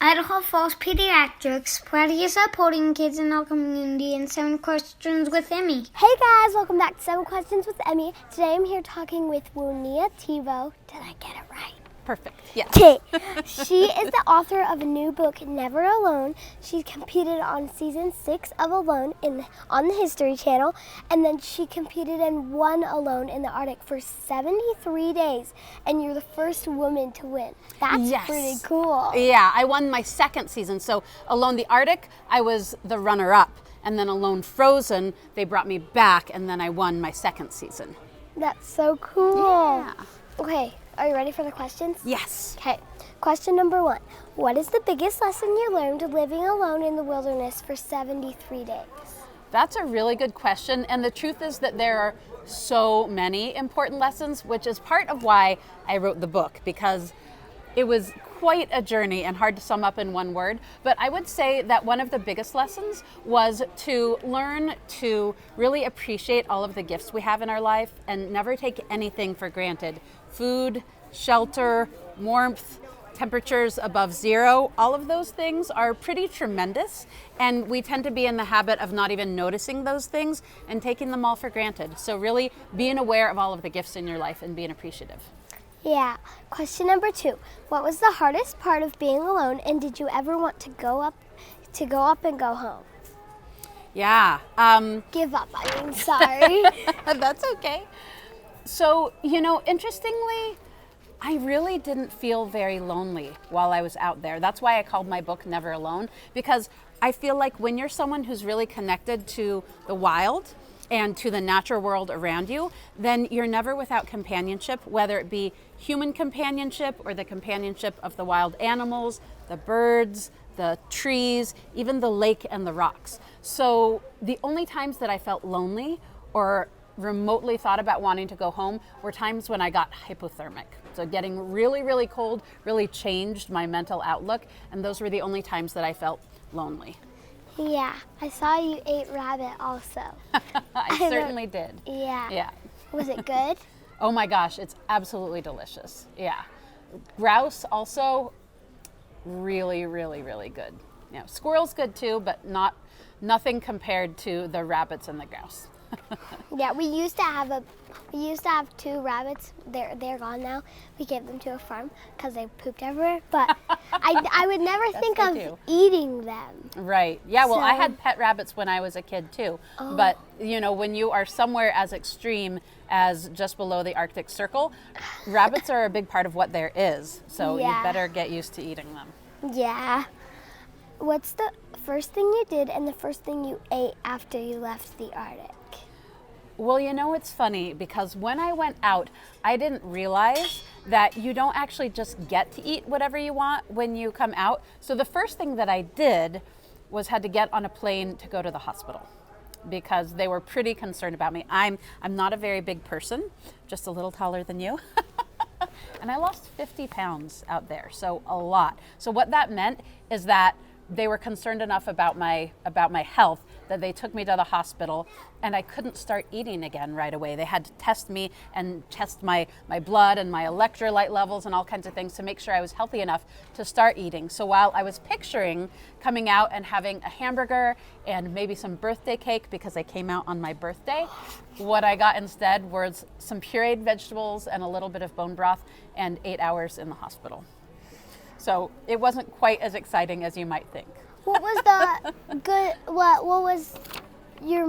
Idaho Falls Pediatrics, proudly supporting kids in our community in 7 Questions with Emmy. Hey guys, welcome back to 7 Questions with Emmy. Today I'm here talking with Woniya Thibeault. Did I get it right? Perfect, yes. Okay. She is the author of a new book, Never Alone. She competed on season 6 of Alone on the History Channel, and then she competed and won Alone in the Arctic for 73 days, and you're the first woman to win. That's pretty cool. Yeah, I won my second season. So Alone the Arctic, I was the runner-up, and then Alone Frozen, they brought me back, and then I won my second season. That's so cool. Yeah. Okay. Are you ready for the questions? Yes. Okay. Question number 1. What is the biggest lesson you learned living alone in the wilderness for 73 days? That's a really good question. And the truth is that there are so many important lessons, which is part of why I wrote the book, because it was quite a journey and hard to sum up in one word. But I would say that one of the biggest lessons was to learn to really appreciate all of the gifts we have in our life and never take anything for granted. Food, shelter, warmth, temperatures above 0, all of those things are pretty tremendous, and we tend to be in the habit of not even noticing those things and taking them all for granted. So really being aware of all of the gifts in your life and being appreciative. Yeah. Question number 2. What was the hardest part of being alone, and did you ever want to go up and go home? Yeah. Give up, I mean, sorry. That's okay. So, interestingly, I really didn't feel very lonely while I was out there. That's why I called my book Never Alone, because I feel like when you're someone who's really connected to the wild and to the natural world around you, then you're never without companionship, whether it be human companionship or the companionship of the wild animals, the birds, the trees, even the lake and the rocks. So the only times that I felt lonely or remotely thought about wanting to go home were times when I got hypothermic. So getting really, really cold really changed my mental outlook, and those were the only times that I felt lonely. Yeah, I saw you ate rabbit also. I certainly did. Yeah. Was it good? Oh my gosh, it's absolutely delicious. Yeah. Grouse also really, really, really good. Squirrel's good too, but nothing compared to the rabbits and the grouse. Yeah, we used to have 2 rabbits. They're gone now. We gave them to a farm because they pooped everywhere. But I would never think of eating them. Right. Yeah. Well, I had pet rabbits when I was a kid too. Oh. But when you are somewhere as extreme as just below the Arctic Circle, rabbits are a big part of what there is. So you better get used to eating them. Yeah. What's the first thing you did and the first thing you ate after you left the Arctic? Well, it's funny because when I went out, I didn't realize that you don't actually just get to eat whatever you want when you come out. So the first thing that I did was had to get on a plane to go to the hospital because they were pretty concerned about me. I'm not a very big person, just a little taller than you. And I lost 50 pounds out there, so a lot. So what that meant is that they were concerned enough about my health that they took me to the hospital, and I couldn't start eating again right away. They had to test me and test my blood and my electrolyte levels and all kinds of things to make sure I was healthy enough to start eating. So while I was picturing coming out and having a hamburger and maybe some birthday cake because I came out on my birthday, what I got instead was some pureed vegetables and a little bit of bone broth and 8 hours in the hospital. So it wasn't quite as exciting as you might think. What was the good? What was your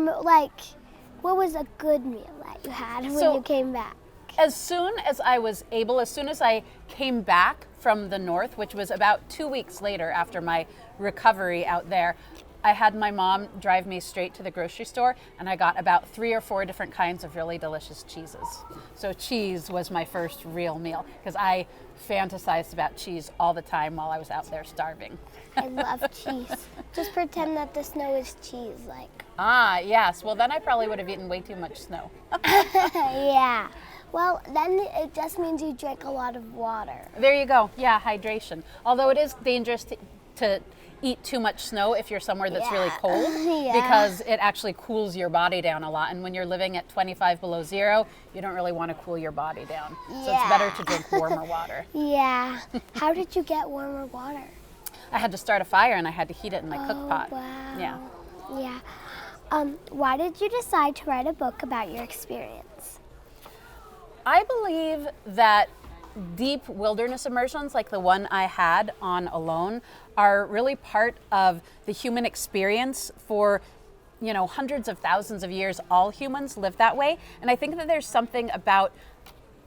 What was a good meal that you had when you came back? As soon as I came back from the north, which was about 2 weeks later after my recovery out there, I had my mom drive me straight to the grocery store, and I got about 3 or 4 different kinds of really delicious cheeses. So cheese was my first real meal because I fantasized about cheese all the time while I was out there starving. I love cheese. Just pretend that the snow is cheese, like. Ah, yes. Well, then I probably would have eaten way too much snow. Yeah. Well, then it just means you drink a lot of water. There you go. Yeah, hydration. Although it is dangerous to eat too much snow if you're somewhere that's really cold because it actually cools your body down a lot. And when you're living at 25 below 0, you don't really want to cool your body down. So it's better to drink warmer water. Yeah. How did you get warmer water? I had to start a fire and I had to heat it in my cook pot. Wow. Yeah. Yeah. Why did you decide to write a book about your experience? I believe that deep wilderness immersions like the one I had on Alone are really part of the human experience for, you know, hundreds of thousands of years. All humans live that way. And I think that there's something about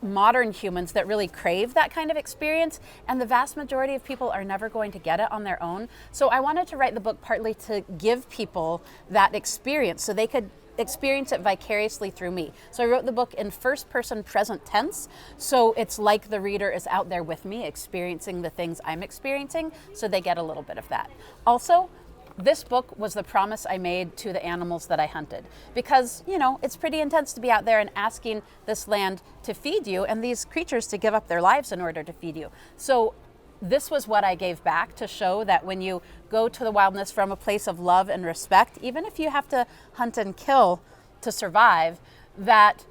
modern humans that really crave that kind of experience, and the vast majority of people are never going to get it on their own. So I wanted to write the book partly to give people that experience so they could experience it vicariously through me. So I wrote the book in first person present tense, so it's like the reader is out there with me experiencing the things I'm experiencing, so they get a little bit of that. Also, this book was the promise I made to the animals that I hunted, because, you know, it's pretty intense to be out there and asking this land to feed you and these creatures to give up their lives in order to feed you. So this was what I gave back, to show that when you go to the wilderness from a place of love and respect, even if you have to hunt and kill to survive, that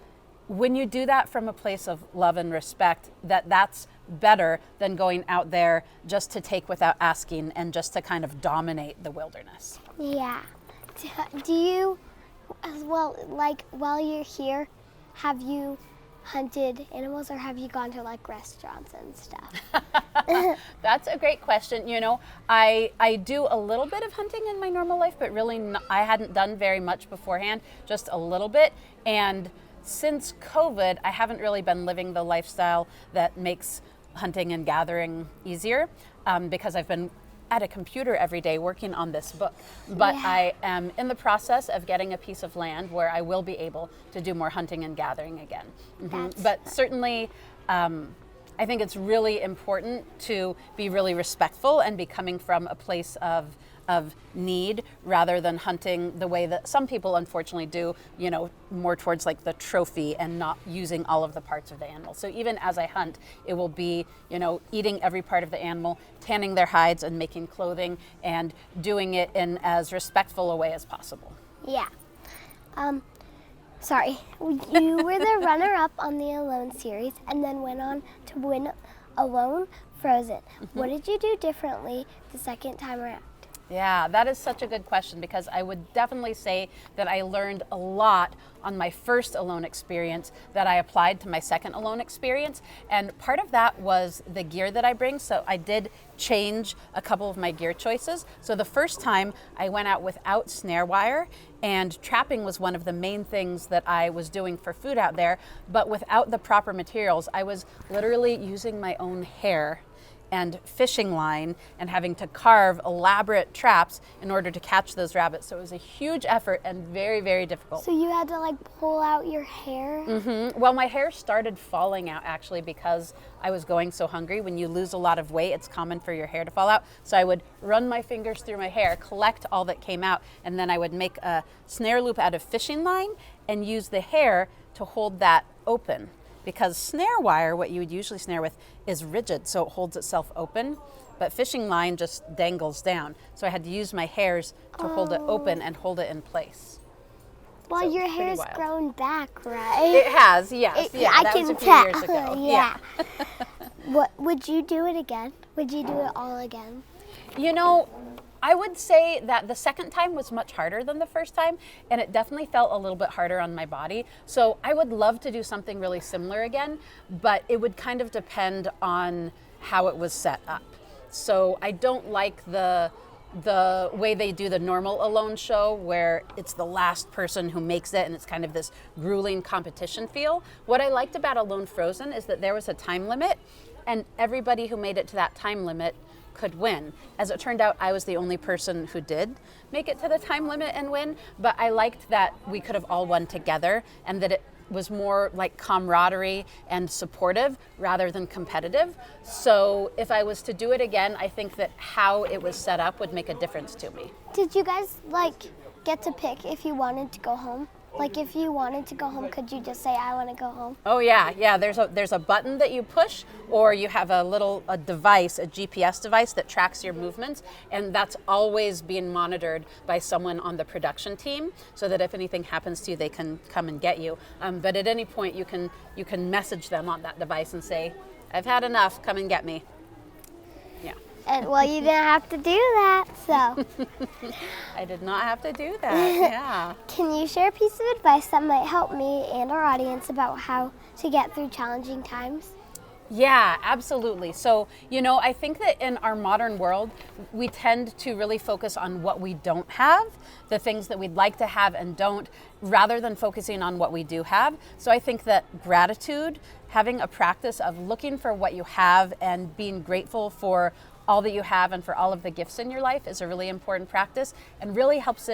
when you do that from a place of love and respect, that's better than going out there just to take without asking and just to kind of dominate the wilderness. Yeah. Do you, as well, like while you're here, have you hunted animals or have you gone to like restaurants and stuff? That's a great question. You know, I do a little bit of hunting in my normal life, but really I hadn't done very much beforehand, just a little bit. And since COVID, I haven't really been living the lifestyle that makes hunting and gathering easier, because I've been at a computer every day working on this book. But Yeah. I am in the process of getting a piece of land where I will be able to do more hunting and gathering again. But certainly, I think it's really important to be really respectful and be coming from a place of need rather than hunting the way that some people unfortunately do, you know, more towards like the trophy and not using all of the parts of the animal. So even as I hunt, it will be, you know, eating every part of the animal, tanning their hides and making clothing, and doing it in as respectful a way as possible. Yeah. Sorry. You were the runner-up on the Alone series and then went on to win Alone Frozen. What did you do differently the second time around? Yeah, that is such a good question, because I would definitely say that I learned a lot on my first Alone experience that I applied to my second Alone experience. And part of that was the gear that I bring. So I did change a couple of my gear choices. So the first time I went out without snare wire, and trapping was one of the main things that I was doing for food out there, but without the proper materials. I was literally using my own hair and fishing line and having to carve elaborate traps in order to catch those rabbits. So it was a huge effort and very, very difficult. So you had to like pull out your hair? Well, my hair started falling out actually because I was going so hungry. When you lose a lot of weight, it's common for your hair to fall out. So I would run my fingers through my hair, collect all that came out, and then I would make a snare loop out of fishing line and use the hair to hold that open. Because snare wire, what you would usually snare with, is rigid, so it holds itself open, but fishing line just dangles down. So I had to use my hairs to hold it open and hold it in place. Well, So your it's pretty hair's wild. grown back, right? It has, yes. I that can was a few tell. years ago. Yeah. What would you do it again? Would you do it all again? You know, I would say that the second time was much harder than the first time, and it definitely felt a little bit harder on my body. So I would love to do something really similar again, but it would kind of depend on how it was set up. So I don't like the way they do the normal Alone show, where it's the last person who makes it and it's kind of this grueling competition feel. What I liked about Alone Frozen is that there was a time limit, and everybody who made it to that time limit could win. As it turned out, I was the only person who did make it to the time limit and win, but I liked that we could have all won together, and that it was more like camaraderie and supportive rather than competitive. So if I was to do it again, I think that how it was set up would make a difference to me. Did you guys like get to pick if you wanted to go home? Like if you wanted to go home, could you just say, I want to go home? Oh yeah. There's a button that you push, or you have a device, a GPS device that tracks your movements, and that's always being monitored by someone on the production team, so that if anything happens to you, they can come and get you. But at any point, you can message them on that device and say, I've had enough. Come and get me. Yeah. And well, you didn't have to do that, so. I did not have to do that, yeah. Can you share a piece of advice that might help me and our audience about how to get through challenging times? Yeah, absolutely. So, I think that in our modern world, we tend to really focus on what we don't have, the things that we'd like to have and don't, rather than focusing on what we do have. So I think that gratitude, having a practice of looking for what you have and being grateful for all that you have and for all of the gifts in your life is a really important practice, and really helps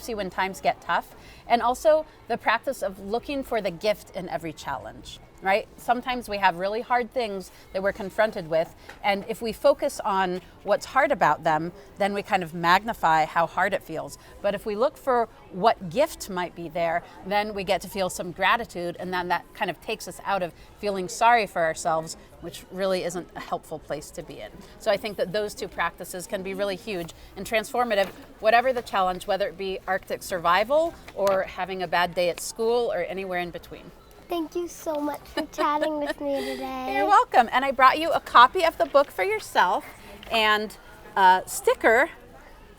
you when times get tough. And also the practice of looking for the gift in every challenge, right? Sometimes we have really hard things that we're confronted with, and if we focus on what's hard about them, then we kind of magnify how hard it feels. But if we look for what gift might be there, then we get to feel some gratitude, and then that kind of takes us out of feeling sorry for ourselves, which really isn't a helpful place to be in. So I think that those two practices can be really huge and transformative, whatever the challenge, whether it be Arctic survival or having a bad day at school or anywhere in between. Thank you so much for chatting with me today. You're welcome. And I brought you a copy of the book for yourself and a sticker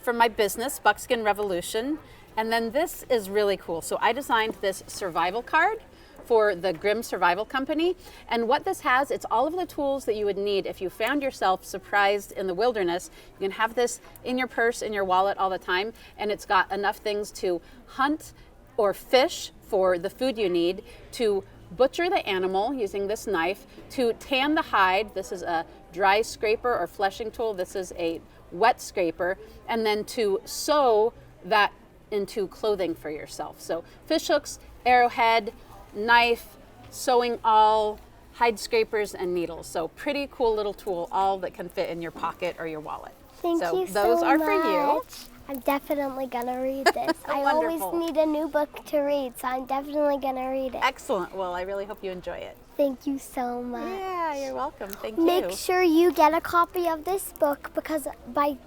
from my business, Buckskin Revolution. And then this is really cool. So I designed this survival card for the Grimm Survival Company. And what this has, it's all of the tools that you would need if you found yourself surprised in the wilderness. You can have this in your purse, in your wallet all the time. And it's got enough things to hunt or fish for the food you need, to butcher the animal using this knife, to tan the hide. This is a dry scraper or fleshing tool. This is a wet scraper. And then to sew that into clothing for yourself. So fish hooks, arrowhead, knife, sewing awl, hide scrapers, and needles. So pretty cool little tool, all that can fit in your pocket or your wallet. Thank you so those are much. for you. I'm definitely gonna read this. I always need a new book to read, so I'm definitely gonna read it. Excellent. Well, I really hope you enjoy it. Thank you so much. Yeah, you're welcome. Thank you. Make sure you get a copy of this book, because by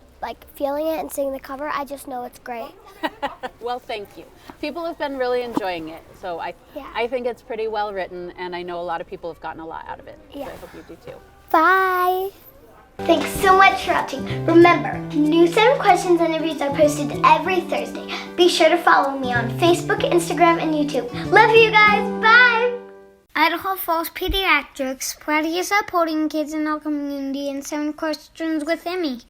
feeling it and seeing the cover, I just know it's great. Well, thank you. People have been really enjoying it, so I think it's pretty well written, and I know a lot of people have gotten a lot out of it. Yeah. So I hope you do too. Bye. Thanks so much for watching. Remember, new 7 questions and interviews are posted every Thursday. Be sure to follow me on Facebook, Instagram, and YouTube. Love you guys. Bye. Idaho Falls Pediatrics, proudly supporting kids in our community, and 7 questions with Emmy.